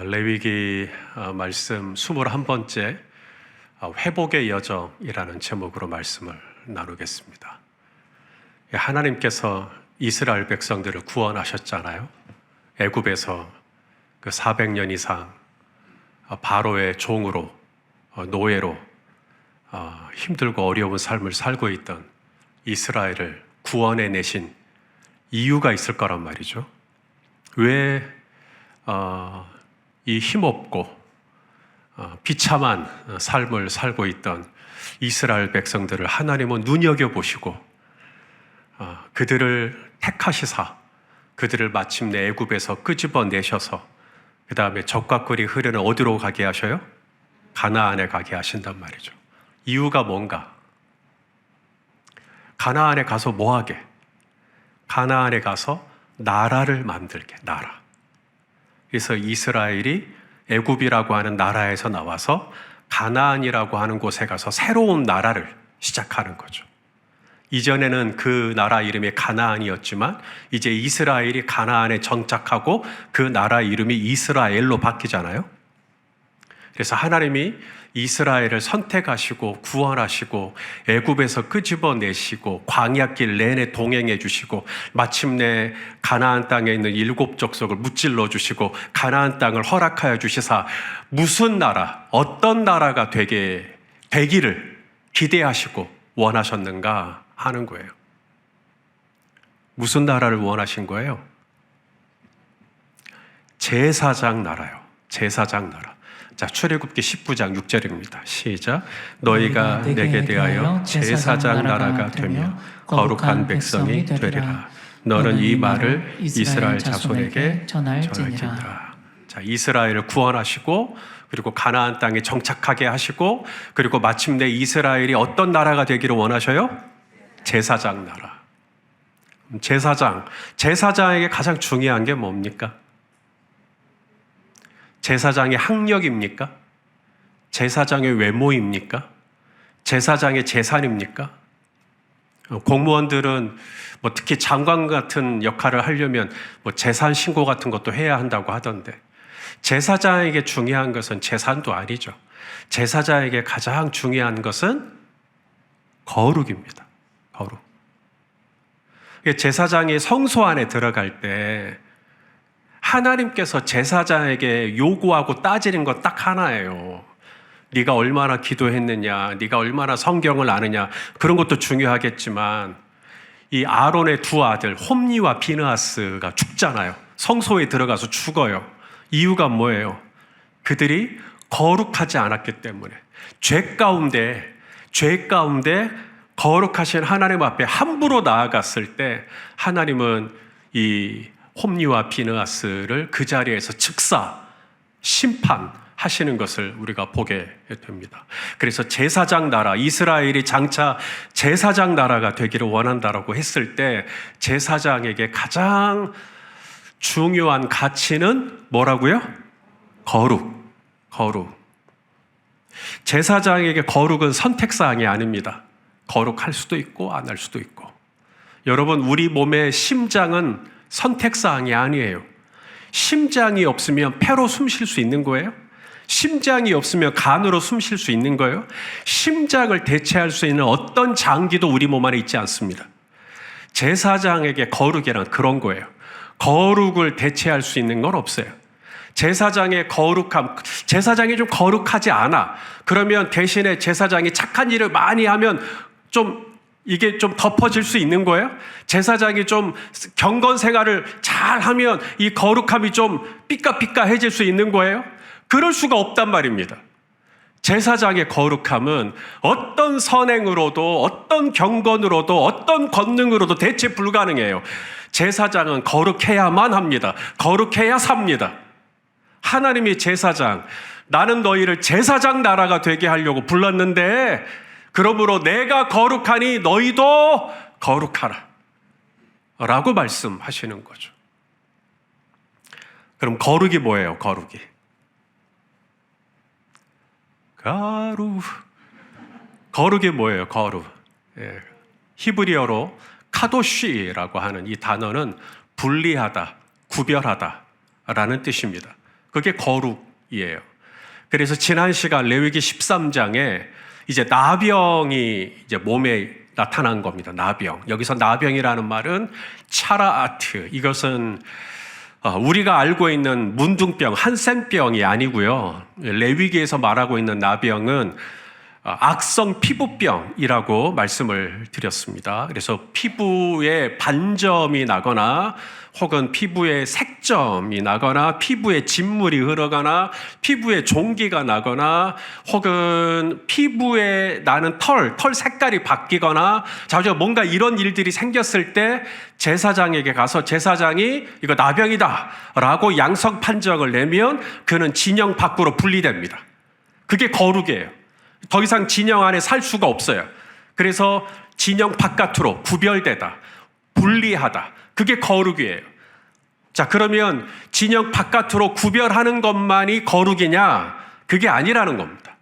레위기 말씀 21번째 회복의 여정이라는 제목으로 말씀을 나누겠습니다. 하나님께서 이스라엘 백성들을 구원하셨잖아요. 애굽에서 그 400년 이상 바로의 종으로 노예로 힘들고 어려운 삶을 살고 있던 이스라엘을 구원해 내신 이유가 있을 거란 말이죠. 왜 이 힘없고 비참한 삶을 살고 있던 이스라엘 백성들을 하나님은 눈여겨보시고 그들을 택하시사 그들을 마침내 애굽에서 끄집어내셔서 그 다음에 적과 꿀이 흐르는 어디로 가게 하셔요? 가나안에 가게 하신단 말이죠. 이유가 뭔가? 가나안에 가서 뭐하게? 가나안에 가서 나라를 만들게, 나라. 그래서 이스라엘이 애굽이라고 하는 나라에서 나와서 가나안이라고 하는 곳에 가서 새로운 나라를 시작하는 거죠. 이전에는 그 나라 이름이 가나안이었지만 이제 이스라엘이 가나안에 정착하고 그 나라 이름이 이스라엘로 바뀌잖아요. 그래서 하나님이 이스라엘을 선택하시고 구원하시고 애굽에서 끄집어내시고 광야길 내내 동행해 주시고 마침내 가나안 땅에 있는 7 족속을 무찔러 주시고 가나안 땅을 허락하여 주시사 무슨 나라, 어떤 나라가 되기를 기대하시고 원하셨는가 하는 거예요. 무슨 나라를 원하신 거예요? 제사장 나라요. 제사장 나라. 자, 출애굽기 19장 6절입니다. 시작. 너희가 내게 대하여 제사장 나라가 되며 거룩한 백성이 되리라. 너는 이 말을 이스라엘 자손에게 전할지니라. 자, 이스라엘을 구원하시고 그리고 가나안 땅에 정착하게 하시고 그리고 마침내 이스라엘이 어떤 나라가 되기를 원하셔요? 제사장 나라. 제사장에게 가장 중요한 게 뭡니까? 제사장의 학력입니까? 제사장의 외모입니까? 제사장의 재산입니까? 공무원들은 특히 장관 같은 역할을 하려면 재산 신고 같은 것도 해야 한다고 하던데 제사장에게 중요한 것은 재산도 아니죠. 제사장에게 가장 중요한 것은 거룩입니다. 거룩. 제사장이 성소 안에 들어갈 때 하나님께서 제사장에게 요구하고 따지는 건 딱 하나예요. 네가 얼마나 기도했느냐, 네가 얼마나 성경을 아느냐, 그런 것도 중요하겠지만 이 아론의 2 아들 홈니와 비느하스가 죽잖아요. 성소에 들어가서 죽어요. 이유가 뭐예요? 그들이 거룩하지 않았기 때문에 죄 가운데 거룩하신 하나님 앞에 함부로 나아갔을 때 하나님은 이 홈니와 비느하스를 그 자리에서 즉사 심판하시는 것을 우리가 보게 됩니다. 그래서 제사장 나라, 이스라엘이 장차 제사장 나라가 되기를 원한다라고 했을 때 제사장에게 가장 중요한 가치는 뭐라고요? 거룩. 제사장에게 거룩은 선택사항이 아닙니다. 거룩할 수도 있고 안 할 수도 있고. 여러분, 우리 몸의 심장은 선택사항이 아니에요. 심장이 없으면 폐로 숨 쉴 수 있는 거예요? 심장이 없으면 간으로 숨 쉴 수 있는 거예요? 심장을 대체할 수 있는 어떤 장기도 우리 몸 안에 있지 않습니다. 제사장에게 거룩이란 그런 거예요. 거룩을 대체할 수 있는 건 없어요. 제사장의 거룩함, 제사장이 좀 거룩하지 않아. 그러면 대신에 제사장이 착한 일을 많이 하면 이게 좀 덮어질 수 있는 거예요? 제사장이 좀 경건 생활을 잘 하면 이 거룩함이 좀 삐까삐까해질 수 있는 거예요? 그럴 수가 없단 말입니다. 제사장의 거룩함은 어떤 선행으로도 어떤 경건으로도 어떤 권능으로도 대체 불가능해요. 제사장은 거룩해야만 합니다. 거룩해야 삽니다. 하나님이 제사장, 나는 너희를 제사장 나라가 되게 하려고 불렀는데 그러므로 내가 거룩하니 너희도 거룩하라 라고 말씀하시는 거죠. 그럼 거룩이 뭐예요? 거룩이 뭐예요? 거룩. 히브리어로 카도시라고 하는 이 단어는 분리하다, 구별하다 라는 뜻입니다. 그게 거룩이에요. 그래서 지난 시간 레위기 13장에 이제 나병이 이제 몸에 나타난 겁니다. 나병. 여기서 나병이라는 말은 차라아트. 이것은 우리가 알고 있는 문둥병, 한센병이 아니고요. 레위기에서 말하고 있는 나병은 악성 피부병이라고 말씀을 드렸습니다. 그래서 피부에 반점이 나거나 혹은 피부에 색점이 나거나 피부에 진물이 흐르거나 피부에 종기가 나거나 혹은 피부에 나는 털 색깔이 바뀌거나 자주 뭔가 이런 일들이 생겼을 때 제사장에게 가서 제사장이 이거 나병이다 라고 양성 판정을 내면 그는 진영 밖으로 분리됩니다. 그게 거룩이에요. 더 이상 진영 안에 살 수가 없어요. 그래서 진영 바깥으로 구별되다, 분리하다. 그게 거룩이에요. 자, 그러면 진영 바깥으로 구별하는 것만이 거룩이냐? 그게 아니라는 겁니다.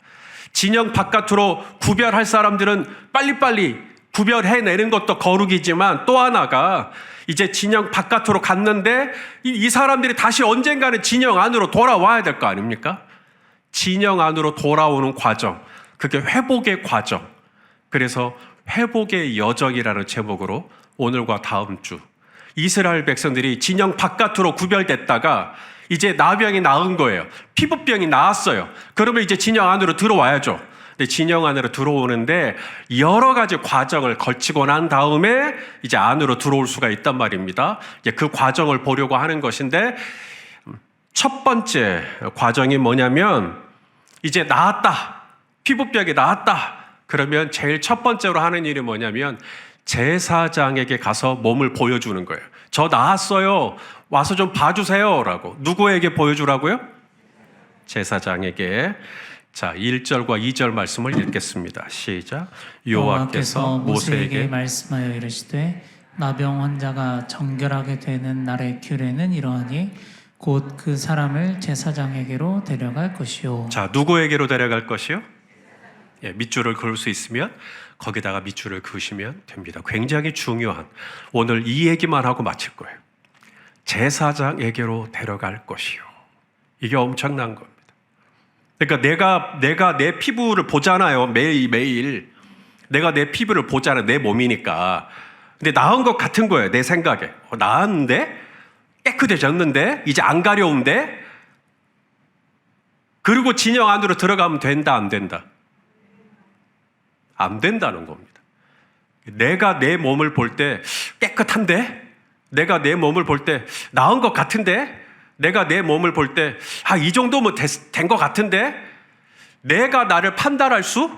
진영 바깥으로 구별할 사람들은 빨리빨리 구별해내는 것도 거룩이지만 또 하나가 이제 진영 바깥으로 갔는데 이 사람들이 다시 언젠가는 진영 안으로 돌아와야 될 거 아닙니까? 진영 안으로 돌아오는 과정. 그게 회복의 과정. 그래서 회복의 여정이라는 제목으로 오늘과 다음 주 이스라엘 백성들이 진영 바깥으로 구별됐다가 이제 나병이 나은 거예요. 피부병이 나았어요. 그러면 이제 진영 안으로 들어와야죠. 근데 진영 안으로 들어오는데 여러 가지 과정을 거치고 난 다음에 이제 안으로 들어올 수가 있단 말입니다. 이제 그 과정을 보려고 하는 것인데 첫 번째 과정이 뭐냐면 이제 나았다. 피부병이 나았다. 그러면 제일 첫 번째로 하는 일이 뭐냐면 제사장에게 가서 몸을 보여주는 거예요. 저 나았어요. 와서 좀 봐주세요. 라고. 누구에게 보여주라고요? 제사장에게. 자, 1절과 2절 말씀을 읽겠습니다. 시작. 여호와께서 모세에게 말씀하여 이르시되 나병 환자가 정결하게 되는 날의 규례는 이러하니 곧 그 사람을 제사장에게로 데려갈 것이요. 자, 누구에게로 데려갈 것이요? 예, 밑줄을 그을 수 있으면 거기다가 밑줄을 그으시면 됩니다. 굉장히 중요한, 오늘 이 얘기만 하고 마칠 거예요. 제사장에게로 데려갈 것이요. 이게 엄청난 겁니다. 그러니까 내가 내 피부를 보잖아요. 매일매일. 내가 내 피부를 보잖아요. 내 몸이니까. 근데 나은 것 같은 거예요. 내 생각에. 나았는데? 깨끗해졌는데? 이제 안 가려운데? 그리고 진영 안으로 들어가면 된다, 안 된다? 안 된다는 겁니다. 내가 내 몸을 볼 때 깨끗한데? 내가 내 몸을 볼 때 나은 것 같은데? 내가 내 몸을 볼 때 이 정도면 된 것 같은데? 내가 나를 판단할 수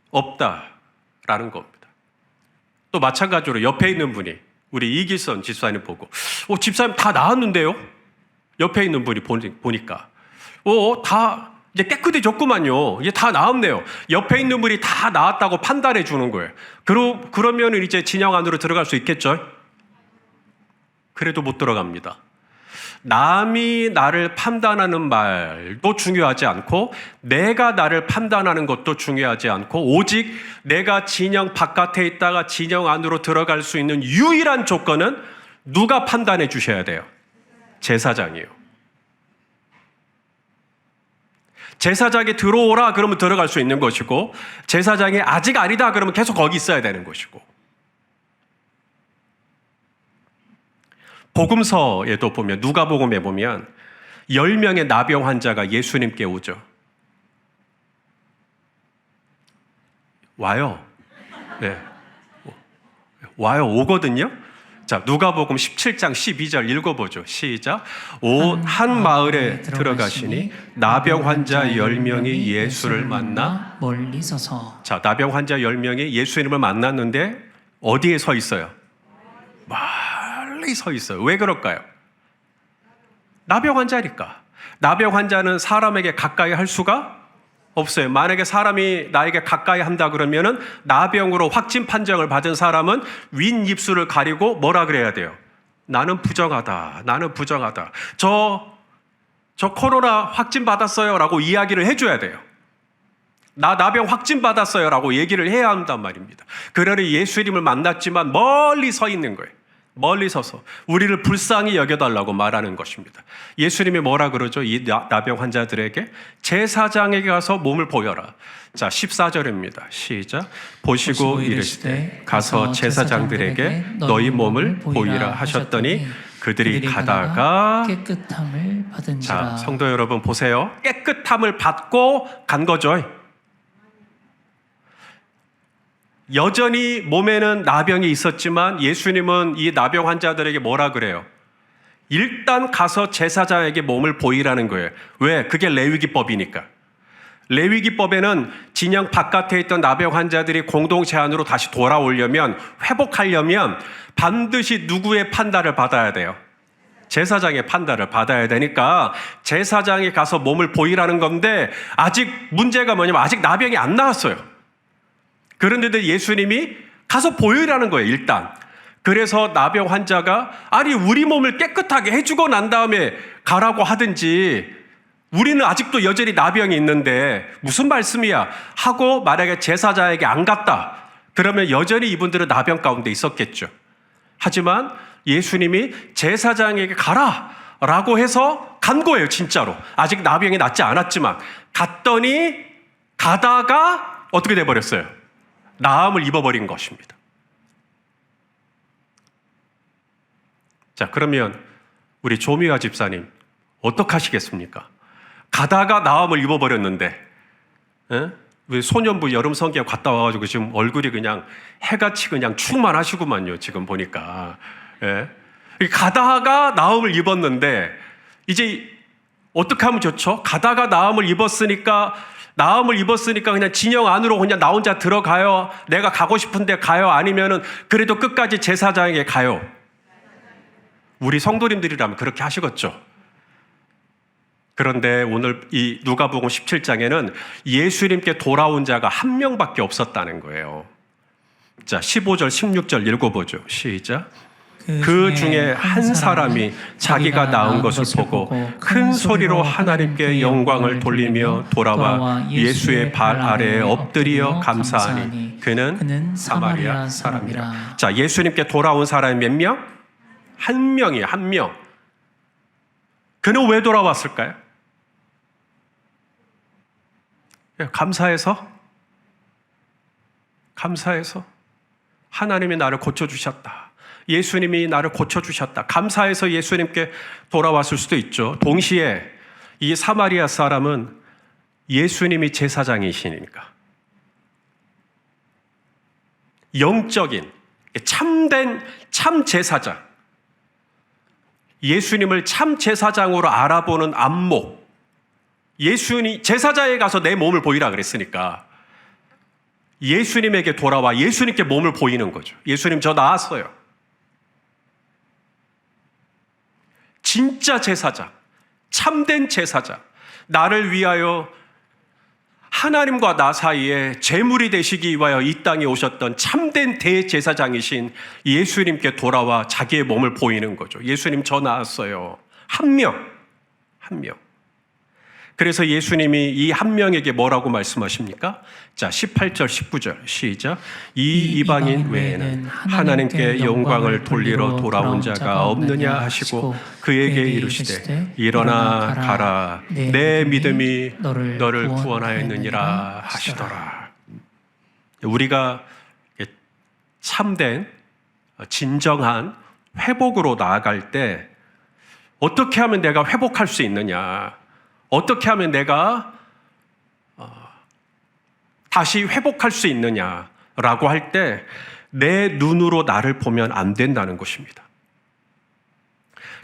없다라는 겁니다. 또 마찬가지로 옆에 있는 분이 우리 이기선 집사님 보고 집사님 다 나았는데요? 옆에 있는 분이 보니까 다 이제 깨끗해졌구만요. 이제 다 나았네요. 옆에 있는 분이 다 나았다고 판단해 주는 거예요. 그러면 이제 진영 안으로 들어갈 수 있겠죠? 그래도 못 들어갑니다. 남이 나를 판단하는 말도 중요하지 않고 내가 나를 판단하는 것도 중요하지 않고 오직 내가 진영 바깥에 있다가 진영 안으로 들어갈 수 있는 유일한 조건은 누가 판단해 주셔야 돼요? 제사장이에요. 제사장이 들어오라 그러면 들어갈 수 있는 것이고 제사장이 아직 아니다 그러면 계속 거기 있어야 되는 것이고 복음서에도 보면 누가복음에 보면 10명의 나병 환자가 예수님께 오죠. 와요. 네. 와요. 오거든요. 자, 누가복음 17장 12절 읽어보죠. 시작. 한 마을에 들어가시니 나병 환자 10명이 예수를 만나 멀리 서서. 자, 나병 환자 10명이 예수님을 만났는데 어디에 서 있어요? 멀리 서 있어요. 왜 그럴까요? 나병 환자니까. 나병 환자는 사람에게 가까이 할 수가 없어요. 만약에 사람이 나에게 가까이 한다 그러면은 나병으로 확진 판정을 받은 사람은 윗입술을 가리고 뭐라 그래야 돼요? 나는 부정하다. 나는 부정하다. 저 코로나 확진 받았어요 라고 이야기를 해줘야 돼요. 나병 확진 받았어요 라고 얘기를 해야 한단 말입니다. 그러니 예수님을 만났지만 멀리 서 있는 거예요. 멀리 서서 우리를 불쌍히 여겨달라고 말하는 것입니다. 예수님이 뭐라 그러죠? 이 나병 환자들에게 제사장에게 가서 몸을 보여라. 자, 14절입니다. 시작. 보시고 이르시되 가서 제사장들에게 너희 몸을 보이라 하셨더니 그들이 가다가 깨끗함을 받은지라. 자, 성도 여러분 보세요. 깨끗함을 받고 간 거죠. 여전히 몸에는 나병이 있었지만 예수님은 이 나병 환자들에게 뭐라 그래요? 일단 가서 제사장에게 몸을 보이라는 거예요. 왜? 그게 레위기법이니까. 레위기법에는 진영 바깥에 있던 나병 환자들이 공동체 안으로 다시 돌아오려면, 회복하려면 반드시 누구의 판단을 받아야 돼요? 제사장의 판단을 받아야 되니까 제사장에 가서 몸을 보이라는 건데, 아직 문제가 뭐냐면 아직 나병이 안 나왔어요. 그런데도 예수님이 가서 보이라는 거예요, 일단. 그래서 나병 환자가 아니 우리 몸을 깨끗하게 해주고 난 다음에 가라고 하든지, 우리는 아직도 여전히 나병이 있는데 무슨 말씀이야 하고 만약에 제사장에게 안 갔다 그러면 여전히 이분들은 나병 가운데 있었겠죠. 하지만 예수님이 제사장에게 가라 라고 해서 간 거예요. 진짜로 아직 나병이 낫지 않았지만 갔더니 가다가 어떻게 돼버렸어요? 나음을 입어버린 것입니다. 자, 그러면 우리 조미화 집사님 어떻게 하시겠습니까? 가다가 나음을 입어버렸는데, 왜 소년부 여름 성경 갔다 와가지고 지금 얼굴이 그냥 해같이 그냥 충만하시구만요. 지금 보니까. 예. 가다가 나음을 입었는데 이제 어떻게 하면 좋죠? 가다가 나음을 입었으니까 그냥 진영 안으로 그냥 나 혼자 들어가요? 내가 가고 싶은데 가요? 아니면은 그래도 끝까지 제사장에게 가요? 우리 성도님들이라면 그렇게 하시겠죠. 그런데 오늘 이 누가복음 17장에는 예수님께 돌아온 자가 한 명밖에 없었다는 거예요. 자, 15절, 16절 읽어보죠. 시작. 그 중에 한 사람이 자기가 낳은 것을 보고 큰 소리로 하나님께 영광을 돌리며 돌아와 예수의 발 아래에 엎드려 감사하니 그는 사마리아 사람이라. 자, 예수님께 돌아온 사람이 몇 명? 한 명이에요. 한 명. 그는 왜 돌아왔을까요? 감사해서 하나님이 나를 고쳐주셨다. 예수님이 나를 고쳐주셨다. 감사해서 예수님께 돌아왔을 수도 있죠. 동시에 이 사마리아 사람은 예수님이 제사장이시니까 영적인 참된 참 제사장, 예수님을 참 제사장으로 알아보는 안목, 예수님 제사장에 가서 내 몸을 보이라 그랬으니까 예수님에게 돌아와 예수님께 몸을 보이는 거죠. 예수님 저 나왔어요. 진짜 제사장, 참된 제사장, 나를 위하여 하나님과 나 사이에 제물이 되시기 위하여 이 땅에 오셨던 참된 대제사장이신 예수님께 돌아와 자기의 몸을 보이는 거죠. 예수님 저 나왔어요. 한 명. 그래서 예수님이 이 한 명에게 뭐라고 말씀하십니까? 자, 18절, 19절 시작. 이 이방인 외에는 하나님께 영광을 돌리러 돌아온 자가 없느냐 하시고 그에게 이르시되 일어나 가라. 내 믿음이 너를 구원하였느니라 하시더라. 우리가 참된 진정한 회복으로 나아갈 때 어떻게 하면 내가 회복할 수 있느냐? 어떻게 하면 내가 다시 회복할 수 있느냐라고 할 때 내 눈으로 나를 보면 안 된다는 것입니다.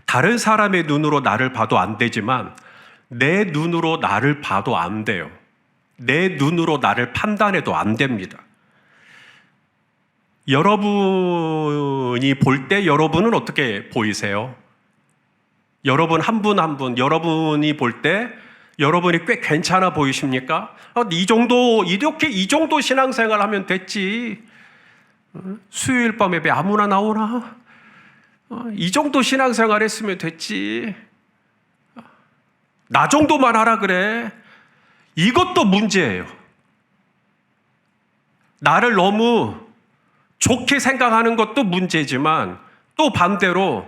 다른 사람의 눈으로 나를 봐도 안 되지만 내 눈으로 나를 봐도 안 돼요. 내 눈으로 나를 판단해도 안 됩니다. 여러분이 볼 때 여러분은 어떻게 보이세요? 여러분 한 분 한 분 여러분이 볼 때 여러분이 꽤 괜찮아 보이십니까? 이 정도 신앙생활 하면 됐지. 수요일 밤에 왜 아무나 나오나? 이 정도 신앙생활 했으면 됐지. 나 정도만 하라 그래. 이것도 문제예요. 나를 너무 좋게 생각하는 것도 문제지만 또 반대로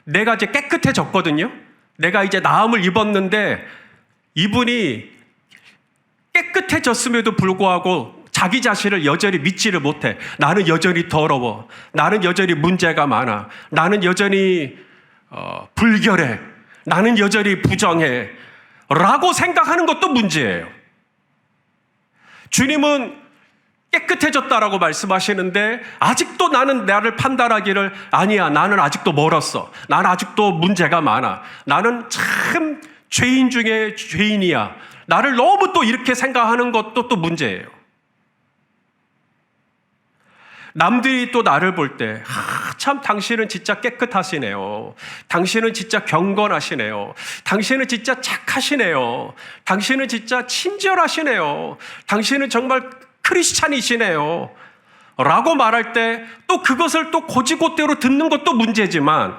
내가 이제 깨끗해졌거든요. 내가 이제 나음을 입었는데 이분이 깨끗해졌음에도 불구하고 자기 자신을 여전히 믿지를 못해. 나는 여전히 더러워. 나는 여전히 문제가 많아. 나는 여전히 불결해. 나는 여전히 부정해. 라고 생각하는 것도 문제예요. 주님은 깨끗해졌다라고 말씀하시는데 아직도 나는 나를 판단하기를 아니야, 나는 아직도 멀었어. 나는 아직도 문제가 많아. 나는 참 죄인 중에 죄인이야. 나를 너무 또 이렇게 생각하는 것도 또 문제예요. 남들이 또 나를 볼 때, 참 당신은 진짜 깨끗하시네요. 당신은 진짜 경건하시네요. 당신은 진짜 착하시네요. 당신은 진짜 친절하시네요. 당신은 정말 크리스찬이시네요. 라고 말할 때 또 그것을 또 고지고대로 듣는 것도 문제지만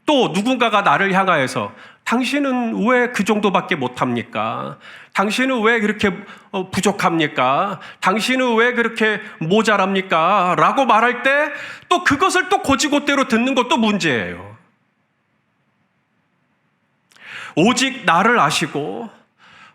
또 누군가가 나를 향하여서 당신은 왜 그 정도밖에 못합니까? 당신은 왜 그렇게 부족합니까? 당신은 왜 그렇게 모자랍니까? 라고 말할 때 또 그것을 또 고지고대로 듣는 것도 문제예요. 오직 나를 아시고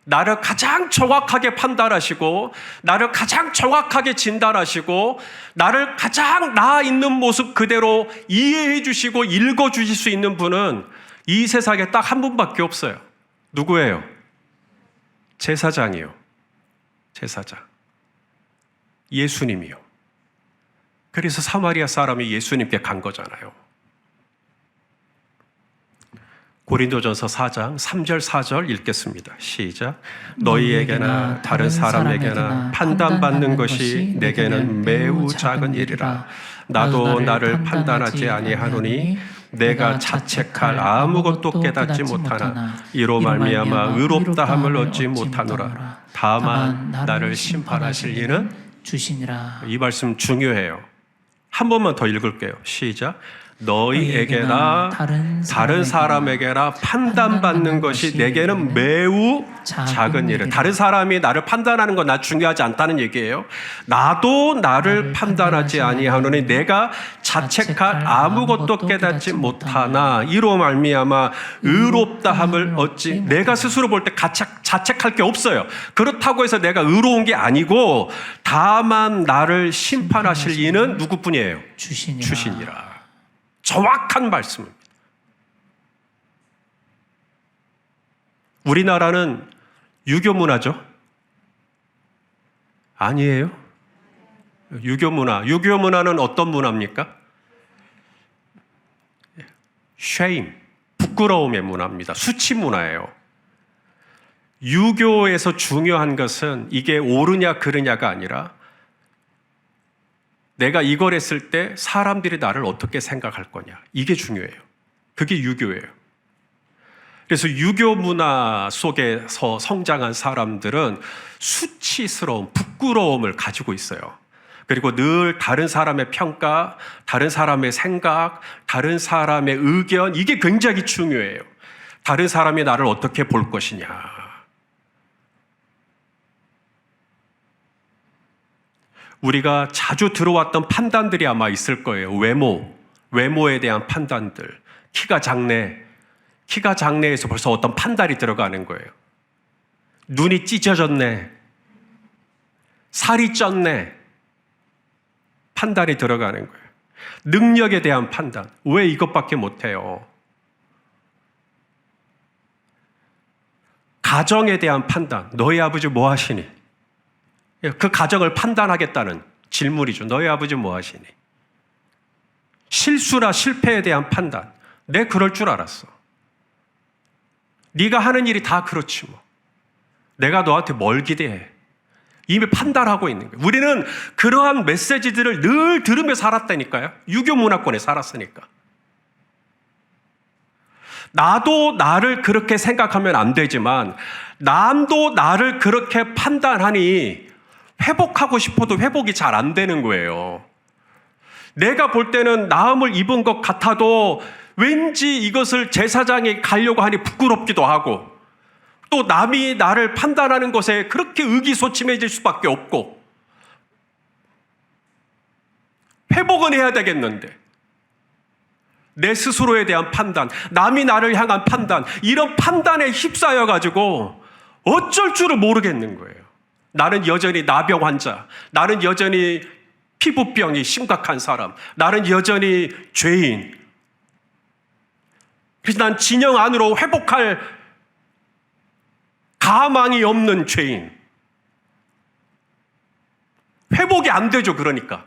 나를 가장 정확하게 판단하시고 나를 가장 정확하게 진단하시고 나를 가장 나 있는 모습 그대로 이해해 주시고 읽어 주실 수 있는 분은 이 세상에 딱 한 분밖에 없어요. 누구예요? 제사장이요. 제사장. 예수님이요. 그래서 사마리아 사람이 예수님께 간 거잖아요. 고린도전서 4장 3절 4절 읽겠습니다. 시작. 너희에게나 다른 사람에게나 판단받는 것이 내게는 매우 작은 일이라. 나도 나를 판단하지 아니하노니 내가 자책할 아무것도 깨닫지 못하나 이로 말미암아 의롭다함을 얻지 못하노라. 다만 나를 심판하실 이는 주시니라. 이 말씀 중요해요. 한 번만 더 읽을게요. 시작. 너희에게나 다른 사람에게나 판단받는 것이 내게는 매우 작은 일이라. 다른 사람이 나를 판단하는 건 나 중요하지 않다는 얘기예요. 나도 나를 판단하지 아니하노니 내가 자책할 아무것도 깨닫지 못하나 이로 말미암아 의롭다함을 얻지. 내가 스스로 볼 때 자책할 게 없어요. 그렇다고 해서 내가 의로운 게 아니고 다만 나를 심판하실 이는 누구뿐이에요? 주시니라. 정확한 말씀입니다. 우리나라는 유교 문화죠? 아니에요. 유교 문화는 어떤 문화입니까? shame, 부끄러움의 문화입니다. 수치 문화예요. 유교에서 중요한 것은 이게 옳으냐 그르냐가 아니라 내가 이걸 했을 때 사람들이 나를 어떻게 생각할 거냐. 이게 중요해요. 그게 유교예요. 그래서 유교 문화 속에서 성장한 사람들은 수치스러운 부끄러움을 가지고 있어요. 그리고 늘 다른 사람의 평가, 다른 사람의 생각, 다른 사람의 의견, 이게 굉장히 중요해요. 다른 사람이 나를 어떻게 볼 것이냐. 우리가 자주 들어왔던 판단들이 아마 있을 거예요. 외모에 대한 판단들. 키가 작네에서 벌써 어떤 판단이 들어가는 거예요. 눈이 찢어졌네. 살이 쪘네. 판단이 들어가는 거예요. 능력에 대한 판단. 왜 이것밖에 못해요? 가정에 대한 판단. 너희 아버지 뭐 하시니? 그 가정을 판단하겠다는 질문이죠. 너희 아버지 뭐 하시니? 실수나 실패에 대한 판단. 내 그럴 줄 알았어. 네가 하는 일이 다 그렇지 뭐. 내가 너한테 뭘 기대해? 이미 판단하고 있는 거예요. 우리는 그러한 메시지들을 늘 들으며 살았다니까요. 유교 문화권에 살았으니까. 나도 나를 그렇게 생각하면 안 되지만 남도 나를 그렇게 판단하니 회복하고 싶어도 회복이 잘 안 되는 거예요. 내가 볼 때는 나음을 입은 것 같아도 왠지 이것을 제사장에 가려고 하니 부끄럽기도 하고 또 남이 나를 판단하는 것에 그렇게 의기소침해질 수밖에 없고 회복은 해야 되겠는데 내 스스로에 대한 판단, 남이 나를 향한 판단, 이런 판단에 휩싸여 가지고 어쩔 줄을 모르겠는 거예요. 나는 여전히 나병 환자, 나는 여전히 피부병이 심각한 사람, 나는 여전히 죄인. 그래서 난 진영 안으로 회복할 가망이 없는 죄인. 회복이 안 되죠, 그러니까.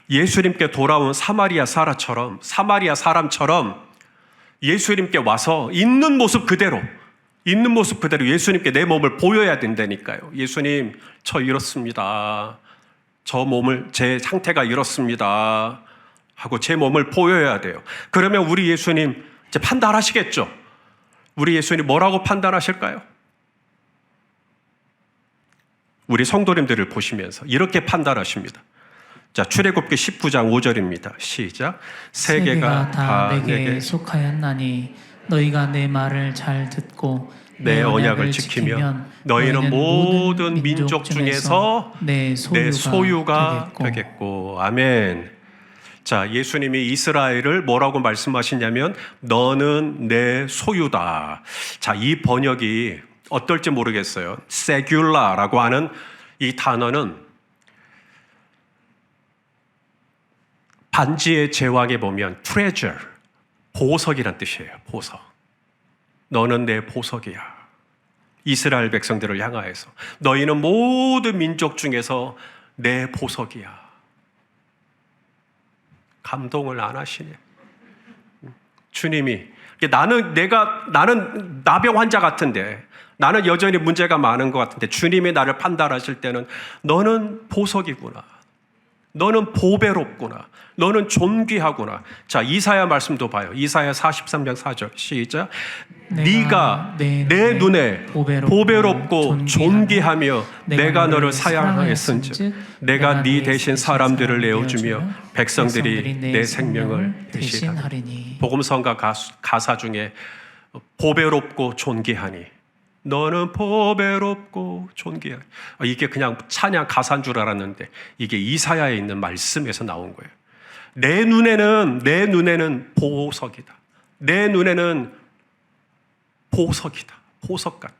예수님께 돌아온 사마리아 사람처럼 예수님께 와서 있는 모습 그대로 예수님께 내 몸을 보여야 된다니까요. 예수님, 저 이렇습니다. 제 상태가 이렇습니다. 하고 제 몸을 보여야 돼요. 그러면 우리 예수님 이제 판단하시겠죠? 우리 예수님 뭐라고 판단하실까요? 우리 성도님들을 보시면서 이렇게 판단하십니다. 자, 출애굽기 19장 5절입니다. 시작. 세계가 다 내게 속하였나니 너희가 내 말을 잘 듣고 내 언약을 지키면 너희는 모든 민족 중에서 내 소유가 되겠고. 아멘. 자, 예수님이 이스라엘을 뭐라고 말씀하시냐면 너는 내 소유다. 자, 이 번역이 어떨지 모르겠어요. 세귤라라고 하는 이 단어는 반지의 제왕에 보면 treasure, 보석이란 뜻이에요. 보석. 너는 내 보석이야. 이스라엘 백성들을 향하여서 너희는 모든 민족 중에서 내 보석이야. 감동을 안 하시네. 주님이 나는 나병 환자 같은데, 나는 여전히 문제가 많은 것 같은데 주님이 나를 판단하실 때는 너는 보석이구나. 너는 보배롭구나. 너는 존귀하구나. 자, 이사야 말씀도 봐요. 이사야 43장 4절 시작. 네가 내 눈에 보배롭고 존귀하며 내가 너를 사랑하였은즉 내가 네 대신 사람들을 내어주며 백성들이 내 생명을 대신하리니. 복음성가 가사 중에 보배롭고 존귀하니, 너는 보배롭고 존귀하니, 이게 그냥 찬양 가사인 줄 알았는데 이게 이사야에 있는 말씀에서 나온 거예요. 내 눈에는 보석이다. 내 눈에는 보석이다. 보석 같다.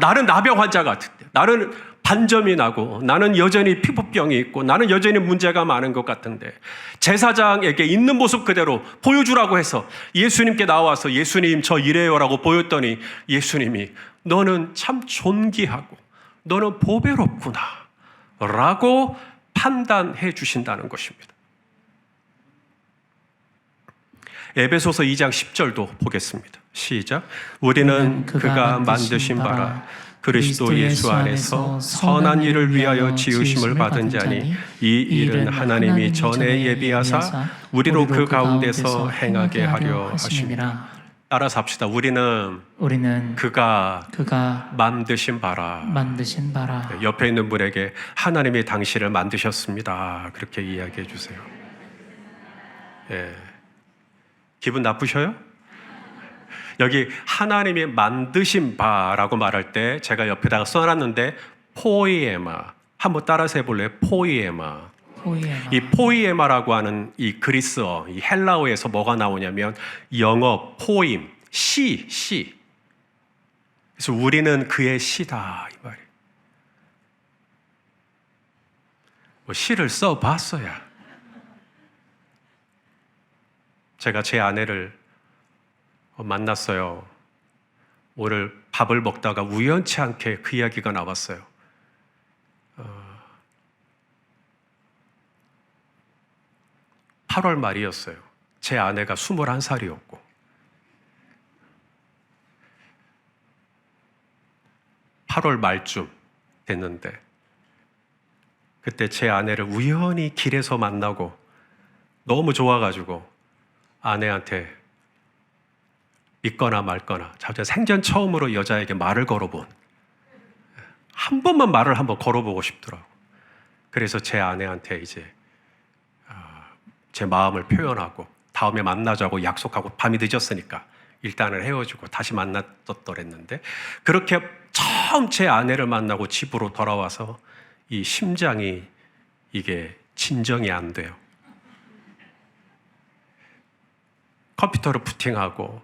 나는 나병 환자 같은데, 나는 반점이 나고, 나는 여전히 피부병이 있고, 나는 여전히 문제가 많은 것 같은데 제사장에게 있는 모습 그대로 보여주라고 해서 예수님께 나와서 예수님 저 이래요라고 보였더니 예수님이 너는 참 존귀하고 너는 보배롭구나 라고 판단해 주신다는 것입니다. 에베소서 2장 10절도 보겠습니다. 시작. 우리는 그가 만드신 바라 그리스도 예수 안에서 선한 일을 위하여 지으심을 받은 자니 이 일은 하나님이 전에 예비하사 우리로 그 가운데서 행하게 하려 하심이라. 따라서 합시다. 우리는 그가 만드신 바라. 옆에 있는 분에게 하나님이 당신을 만드셨습니다. 그렇게 이야기해 주세요. 예. 기분 나쁘셔요? 여기 하나님이 만드신 바라고 말할 때 제가 옆에다가 써놨는데 포이에마, 한번 따라서 해볼래요? 포이에마. 이 포이에마라고 하는 이 그리스어, 이 헬라어에서 뭐가 나오냐면 영어 포임, 시. 그래서 우리는 그의 시다 이 말이에요. 뭐 시를 써봤어야. 제가 제 아내를 만났어요. 오늘 밥을 먹다가 우연치 않게 그 이야기가 나왔어요. 8월 말이었어요. 제 아내가 21살이었고 8월 말쯤 됐는데 그때 제 아내를 우연히 길에서 만나고 너무 좋아가지고 아내한테 믿거나 말거나 자주 생전 처음으로 여자에게 말을 걸어본, 한 번만 말을 한번 걸어보고 싶더라고. 그래서 제 아내한테 이제 제 마음을 표현하고 다음에 만나자고 약속하고 밤이 늦었으니까 일단은 헤어지고 다시 만났더랬는데, 그렇게 처음 제 아내를 만나고 집으로 돌아와서 이 심장이 이게 진정이 안 돼요. 컴퓨터로 부팅하고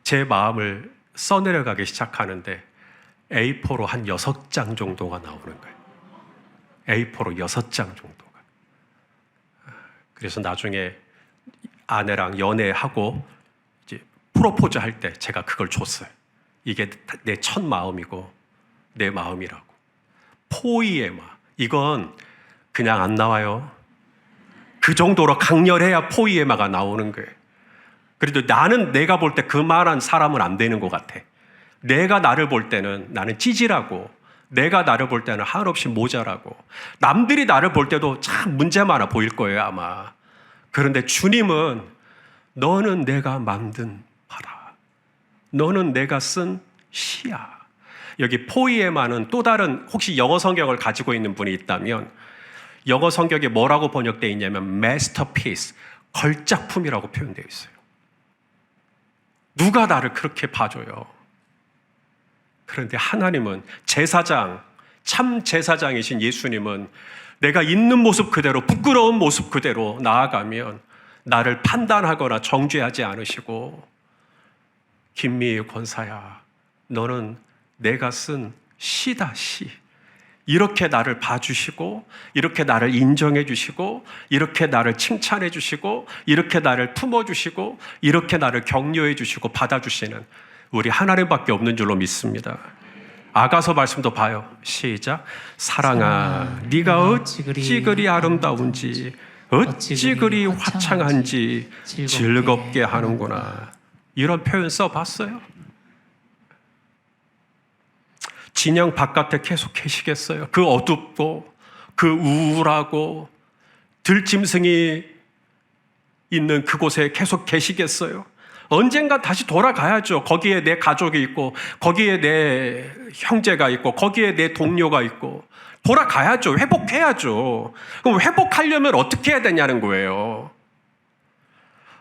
제 마음을 써내려가기 시작하는데 A4로 한 6장 정도가 나오는 거예요. A4로 6장 정도가. 그래서 나중에 아내랑 연애하고 이제 프로포즈 할 때 제가 그걸 줬어요. 이게 내 첫 마음이고 내 마음이라고. 포이에마. 이건 그냥 안 나와요. 그 정도로 강렬해야 포이에마가 나오는 거예요. 그래도 나는 내가 볼 때 그만한 사람은 안 되는 것 같아. 내가 나를 볼 때는 나는 찌질하고, 내가 나를 볼 때는 한없이 모자라고, 남들이 나를 볼 때도 참 문제 많아 보일 거예요 아마. 그런데 주님은 너는 내가 만든 바다, 너는 내가 쓴 시야. 여기 포이에마는 또 다른, 혹시 영어 성경을 가지고 있는 분이 있다면 영어 성경에 뭐라고 번역되어 있냐면 masterpiece, 걸작품이라고 표현되어 있어요. 누가 나를 그렇게 봐줘요? 그런데 하나님은 제사장, 참 제사장이신 예수님은 내가 있는 모습 그대로, 부끄러운 모습 그대로 나아가면 나를 판단하거나 정죄하지 않으시고, 김미희 권사야, 너는 내가 쓴 시다, 시. 이렇게 나를 봐주시고, 이렇게 나를 인정해 주시고, 이렇게 나를 칭찬해 주시고, 이렇게 나를 품어주시고, 이렇게 나를 격려해 주시고 받아주시는 우리 하나님밖에 없는 줄로 믿습니다. 아가서 말씀도 봐요. 시작. 사랑아, 네가 어찌 그리 아름다운지, 어찌 그리 화창한지 즐겁게 하는구나. 이런 표현 써봤어요? 진영 바깥에 계속 계시겠어요? 그 어둡고 그 우울하고 들짐승이 있는 그곳에 계속 계시겠어요? 언젠가 다시 돌아가야죠. 거기에 내 가족이 있고, 거기에 내 형제가 있고, 거기에 내 동료가 있고, 돌아가야죠. 회복해야죠. 그럼 회복하려면 어떻게 해야 되냐는 거예요.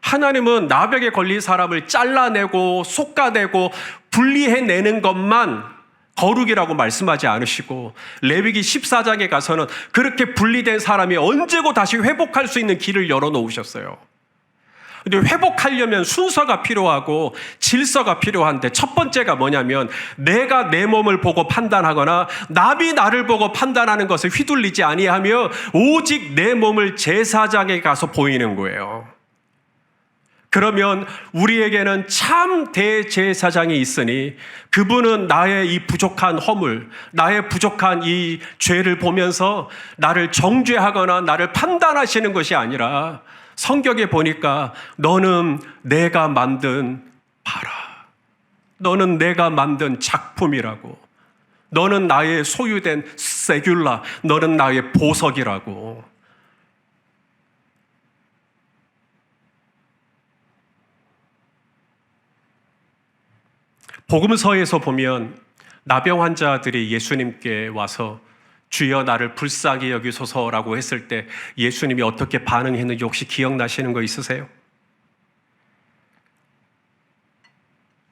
하나님은 나병에 걸린 사람을 잘라내고 솎아내고 분리해내는 것만 거룩이라고 말씀하지 않으시고, 레위기 14장에 가서는 그렇게 분리된 사람이 언제고 다시 회복할 수 있는 길을 열어놓으셨어요. 근데 회복하려면 순서가 필요하고 질서가 필요한데, 첫 번째가 뭐냐면 내가 내 몸을 보고 판단하거나 남이 나를 보고 판단하는 것을 휘둘리지 아니하며 오직 내 몸을 제사장에 가서 보이는 거예요. 그러면 우리에게는 참 대제사장이 있으니 그분은 나의 이 부족한 허물, 나의 부족한 이 죄를 보면서 나를 정죄하거나 나를 판단하시는 것이 아니라, 성경에 보니까 너는 내가 만든 바라, 너는 내가 만든 작품이라고, 너는 나의 소유된 세귤라, 너는 나의 보석이라고. 복음서에서 보면 나병 환자들이 예수님께 와서 주여 나를 불쌍히 여기소서라고 했을 때 예수님이 어떻게 반응했는지 혹시 기억나시는 거 있으세요?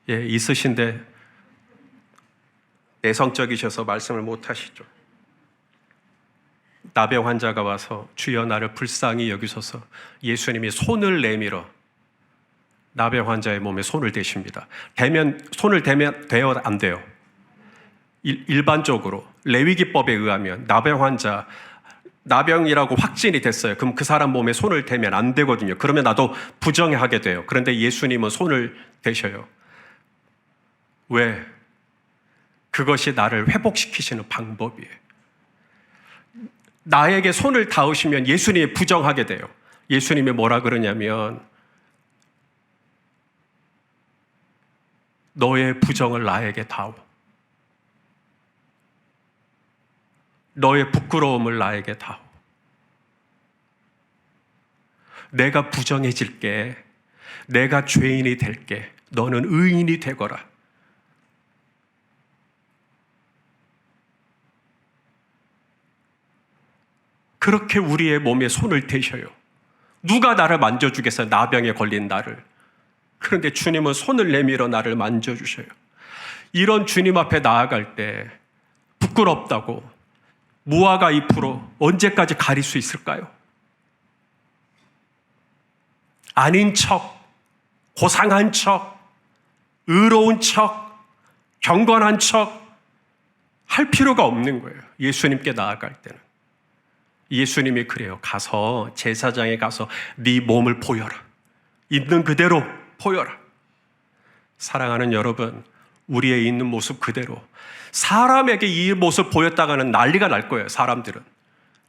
예, 있으신데 내성적이셔서 말씀을 못 하시죠. 나병 환자가 와서 주여 나를 불쌍히 여기소서, 예수님이 손을 내밀어 나병 환자의 몸에 손을 대십니다. 손을 대면 돼요, 안 돼요? 일반적으로 레위기법에 의하면 나병 환자, 나병이라고 확진이 됐어요. 그럼 그 사람 몸에 손을 대면 안 되거든요. 그러면 나도 부정하게 돼요. 그런데 예수님은 손을 대셔요. 왜? 그것이 나를 회복시키시는 방법이에요. 나에게 손을 닿으시면 예수님이 부정하게 돼요. 예수님이 뭐라 그러냐면 너의 부정을 나에게 다오, 너의 부끄러움을 나에게 다오. 내가 부정해질게, 내가 죄인이 될게, 너는 의인이 되거라. 그렇게 우리의 몸에 손을 대셔요. 누가 나를 만져주겠어요? 나병에 걸린 나를. 그런데 주님은 손을 내밀어 나를 만져주셔요. 이런 주님 앞에 나아갈 때 부끄럽다고, 무화과 잎으로 언제까지 가릴 수 있을까요? 아닌 척, 고상한 척, 의로운 척, 경건한 척 할 필요가 없는 거예요. 예수님께 나아갈 때는. 예수님이 그래요. 가서 제사장에 가서 네 몸을 보여라. 있는 그대로 보여라. 사랑하는 여러분, 우리의 있는 모습 그대로 사람에게 이 모습 보였다가는 난리가 날 거예요. 사람들은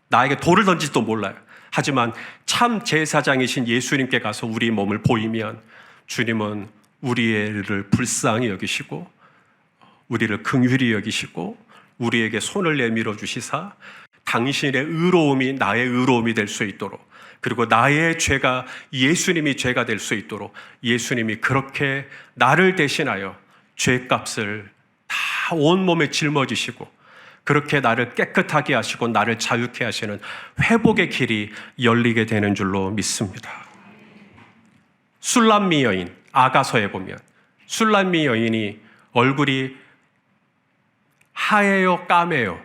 나에게 돌을 던질지도 몰라요. 하지만 참 제사장이신 예수님께 가서 우리 몸을 보이면 주님은 우리를 불쌍히 여기시고 우리를 긍휼히 여기시고 우리에게 손을 내밀어 주시사 당신의 의로움이 나의 의로움이 될 수 있도록, 그리고 나의 죄가 예수님이 죄가 될 수 있도록 예수님이 그렇게 나를 대신하여 죄값을 다 온몸에 짊어지시고 그렇게 나를 깨끗하게 하시고 나를 자유케 하시는 회복의 길이 열리게 되는 줄로 믿습니다. 술람미 여인, 아가서에 보면 술람미 여인이 얼굴이 하얘요, 까매요?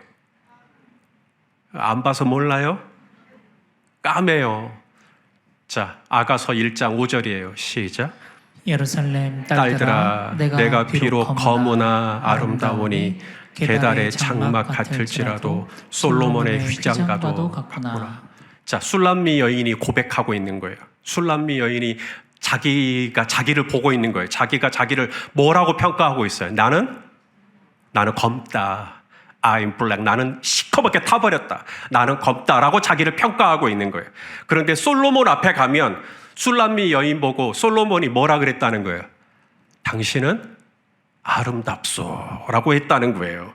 안 봐서 몰라요? 까매요. 자, 아가서 1장 5절이에요. 시작. 예루살렘 딸들아, 내가 비록 거무나 아름다우니 게달의 장막 같을지라도 솔로몬의 휘장과도 같구나. 자, 술람미 여인이 고백하고 있는 거예요. 술람미 여인이 자기가 자기를 보고 있는 거예요. 자기가 자기를 뭐라고 평가하고 있어요? 나는 검다. I'm black. 나는 시커멓게 타버렸다. 나는 검다라고 자기를 평가하고 있는 거예요. 그런데 솔로몬 앞에 가면 술람미 여인 보고 솔로몬이 뭐라 그랬다는 거예요? 당신은 아름답소라고 했다는 거예요.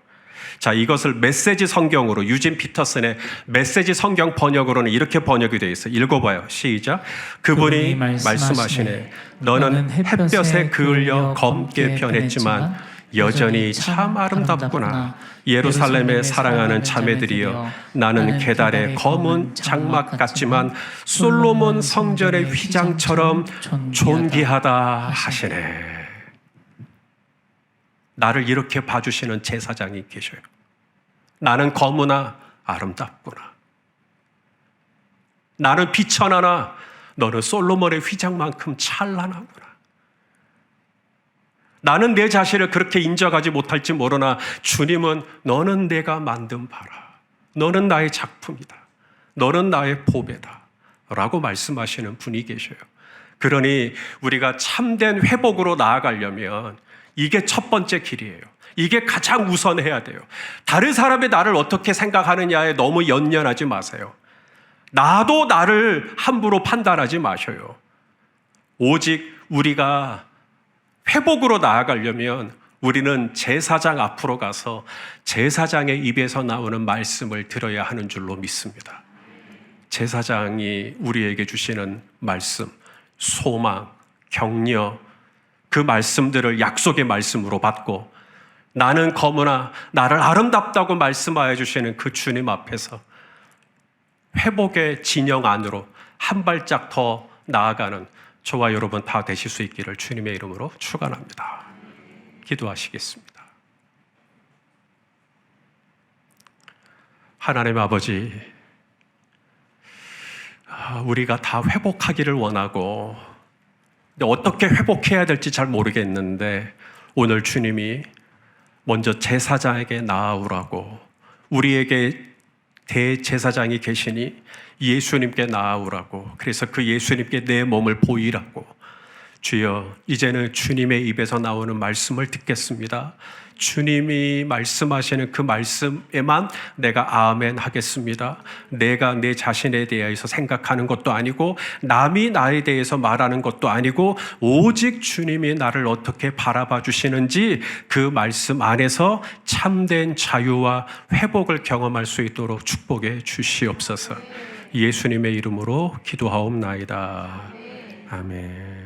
자, 이것을 메시지 성경으로, 유진 피터슨의 메시지 성경 번역으로는 이렇게 번역이 되어 있어요. 읽어봐요. 시작. 그분이 말씀하시네. 너는 햇볕에 그을려 검게 변했지만 여전히 참 아름답구나. 예루살렘에 사랑하는 자매들이여, 나는 게달의 검은 장막 같지만 솔로몬 성전의 휘장처럼 존귀하다 하시네. 나를 이렇게 봐주시는 제사장이 계셔요. 나는 검으나 아름답구나. 나는 비천하나 너는 솔로몬의 휘장만큼 찬란하구나. 나는 내 자신을 그렇게 인정하지 못할지 모르나 주님은 너는 내가 만든 바라. 너는 나의 작품이다. 너는 나의 보배다. 라고 말씀하시는 분이 계셔요. 그러니 우리가 참된 회복으로 나아가려면 이게 첫 번째 길이에요. 이게 가장 우선해야 돼요. 다른 사람이 나를 어떻게 생각하느냐에 너무 연연하지 마세요. 나도 나를 함부로 판단하지 마셔요. 오직 우리가 회복으로 나아가려면 우리는 제사장 앞으로 가서 제사장의 입에서 나오는 말씀을 들어야 하는 줄로 믿습니다. 제사장이 우리에게 주시는 말씀, 소망, 격려, 그 말씀들을 약속의 말씀으로 받고 나는 검으나 나를 아름답다고 말씀하여 주시는 그 주님 앞에서 회복의 진영 안으로 한 발짝 더 나아가는 저와 여러분 다 되실 수 있기를 주님의 이름으로 축원합니다. 기도하시겠습니다. 하나님 아버지, 우리가 다 회복하기를 원하고 어떻게 회복해야 될지 잘 모르겠는데 오늘 주님이 먼저 제사장에게 나아오라고, 우리에게 대제사장이 계시니 예수님께 나아오라고, 그래서 그 예수님께 내 몸을 보이라고. 주여, 이제는 주님의 입에서 나오는 말씀을 듣겠습니다. 주님이 말씀하시는 그 말씀에만 내가 아멘 하겠습니다. 내가 내 자신에 대해서 생각하는 것도 아니고 남이 나에 대해서 말하는 것도 아니고 오직 주님이 나를 어떻게 바라봐 주시는지 그 말씀 안에서 참된 자유와 회복을 경험할 수 있도록 축복해 주시옵소서. 예수님의 이름으로 기도하옵나이다. 아멘.